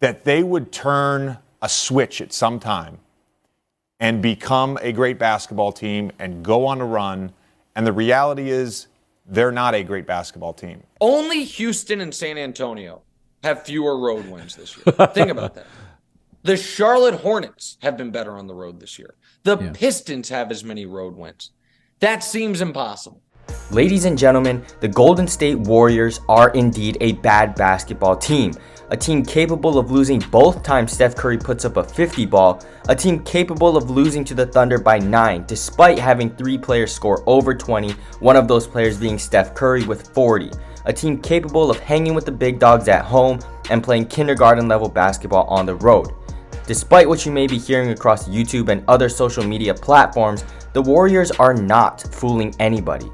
that they would turn a switch at some time and become a great basketball team and go on a run. And the reality is they're not a great basketball team. Only Houston and San Antonio have fewer road wins this year. Think about that. The Charlotte Hornets have been better on the road this year. The Pistons have as many road wins. That seems impossible. Ladies and gentlemen, the Golden State Warriors are indeed a bad basketball team. A team capable of losing both times Steph Curry puts up a 50 ball. A team capable of losing to the Thunder by 9 despite having 3 players score over 20, one of those players being Steph Curry with 40. A team capable of hanging with the big dogs at home and playing kindergarten level basketball on the road. Despite what you may be hearing across YouTube and other social media platforms, the Warriors are not fooling anybody.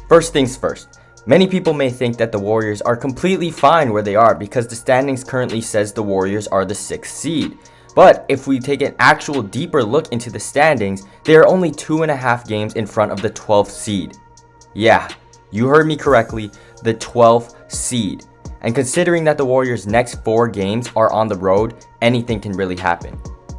First things first, many people may think that the Warriors are completely fine where they are because the standings currently says the Warriors are the 6th seed. But if we take an actual deeper look into the standings, they are only 2.5 games in front of the 12th seed. Yeah, you heard me correctly, the 12th seed. And considering that the Warriors' next 4 games are on the road, anything can really happen.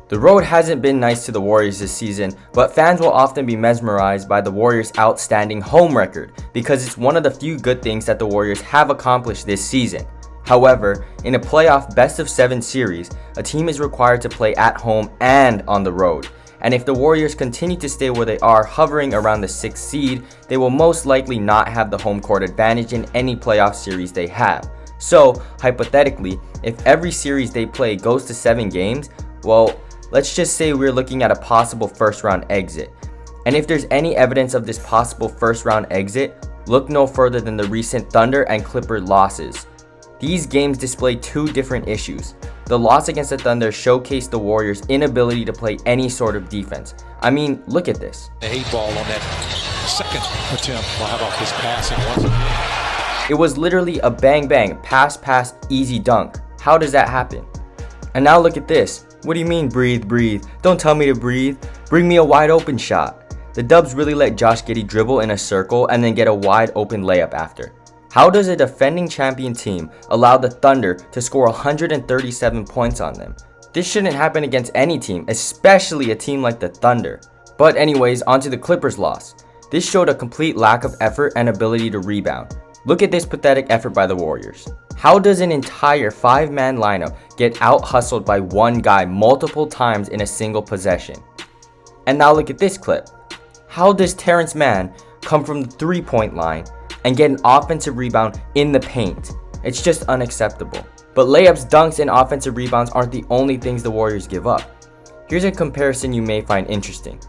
The road hasn't been nice to the Warriors this season, but fans will often be mesmerized by the Warriors' outstanding home record because it's one of the few good things that the Warriors have accomplished this season. However, in a playoff best-of-7 series, a team is required to play at home and on the road. And if the Warriors continue to stay where they are, hovering around the 6th seed, they will most likely not have the home court advantage in any playoff series they have. So, hypothetically, if every series they play goes to 7 games, well, let's just say we're looking at a possible first round exit. And if there's any evidence of this possible first round exit, look no further than the recent Thunder and Clipper losses. These games display 2 different issues. The loss against the Thunder showcased the Warriors' inability to play any sort of defense. I mean, look at this. The 8 ball on that second attempt. Well, how about this passing once again? It was literally a bang bang, pass, easy dunk. How does that happen? And now look at this. What do you mean breathe? Don't tell me to breathe. Bring me a wide open shot. The Dubs really let Josh Giddey dribble in a circle and then get a wide open layup after. How does a defending champion team allow the Thunder to score 137 points on them? This shouldn't happen against any team, especially a team like the Thunder. But anyways, onto the Clippers loss. This showed a complete lack of effort and ability to rebound. Look at this pathetic effort by the Warriors. How does an entire 5-man lineup get out-hustled by one guy multiple times in a single possession? And now look at this clip. How does Terrence Mann come from the 3-point line and get an offensive rebound in the paint? It's just unacceptable. But layups, dunks, and offensive rebounds aren't the only things the Warriors give up. Here's a comparison you may find interesting.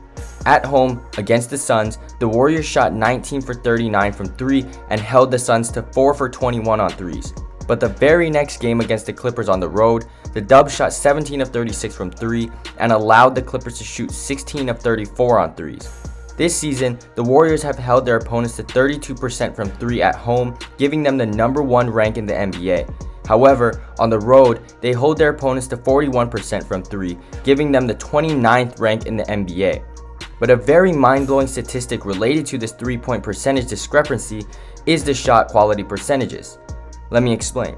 At home, against the Suns, the Warriors shot 19 for 39 from 3 and held the Suns to 4 for 21 on 3s. But the very next game against the Clippers on the road, the Dubs shot 17 of 36 from 3 and allowed the Clippers to shoot 16 of 34 on 3s. This season, the Warriors have held their opponents to 32% from 3 at home, giving them the number 1 rank in the NBA. However, on the road, they hold their opponents to 41% from 3, giving them the 29th rank in the NBA. But a very mind-blowing statistic related to this 3-point percentage discrepancy is the shot quality percentages. Let me explain.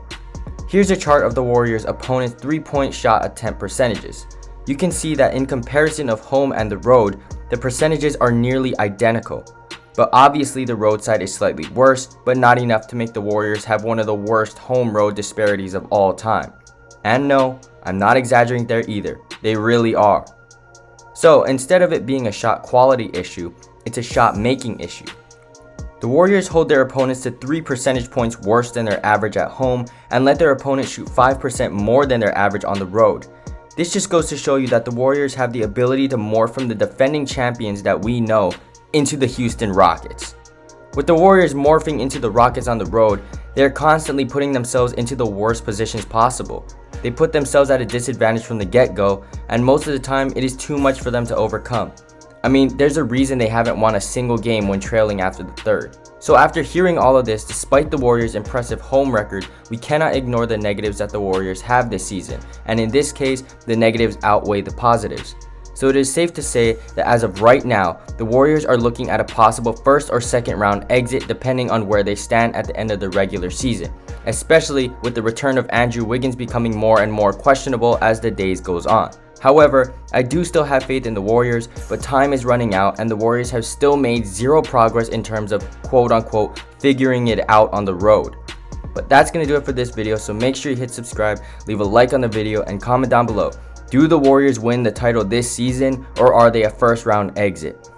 Here's a chart of the Warriors' opponent's 3-point shot attempt percentages. You can see that in comparison of home and the road, the percentages are nearly identical. But obviously the road side is slightly worse, but not enough to make the Warriors have one of the worst home-road disparities of all time. And no, I'm not exaggerating there either. They really are. So instead of it being a shot quality issue, it's a shot making issue. The Warriors hold their opponents to 3 percentage points worse than their average at home and let their opponents shoot 5% more than their average on the road. This just goes to show you that the Warriors have the ability to morph from the defending champions that we know into the Houston Rockets. With the Warriors morphing into the Rockets on the road, they're constantly putting themselves into the worst positions possible. They put themselves at a disadvantage from the get-go, and most of the time it is too much for them to overcome. I mean, there's a reason they haven't won a single game when trailing after the third. So after hearing all of this, despite the Warriors' impressive home record, we cannot ignore the negatives that the Warriors have this season, and in this case, the negatives outweigh the positives. So it is safe to say that as of right now, the Warriors are looking at a possible first or second round exit depending on where they stand at the end of the regular season, especially with the return of Andrew Wiggins becoming more and more questionable as the days goes on. However, I do still have faith in the Warriors, but time is running out and the Warriors have still made zero progress in terms of quote-unquote figuring it out on the road. But that's going to do it for this video, so make sure you hit subscribe, leave a like on the video, and comment down below. Do the Warriors win the title this season, or are they a first round exit?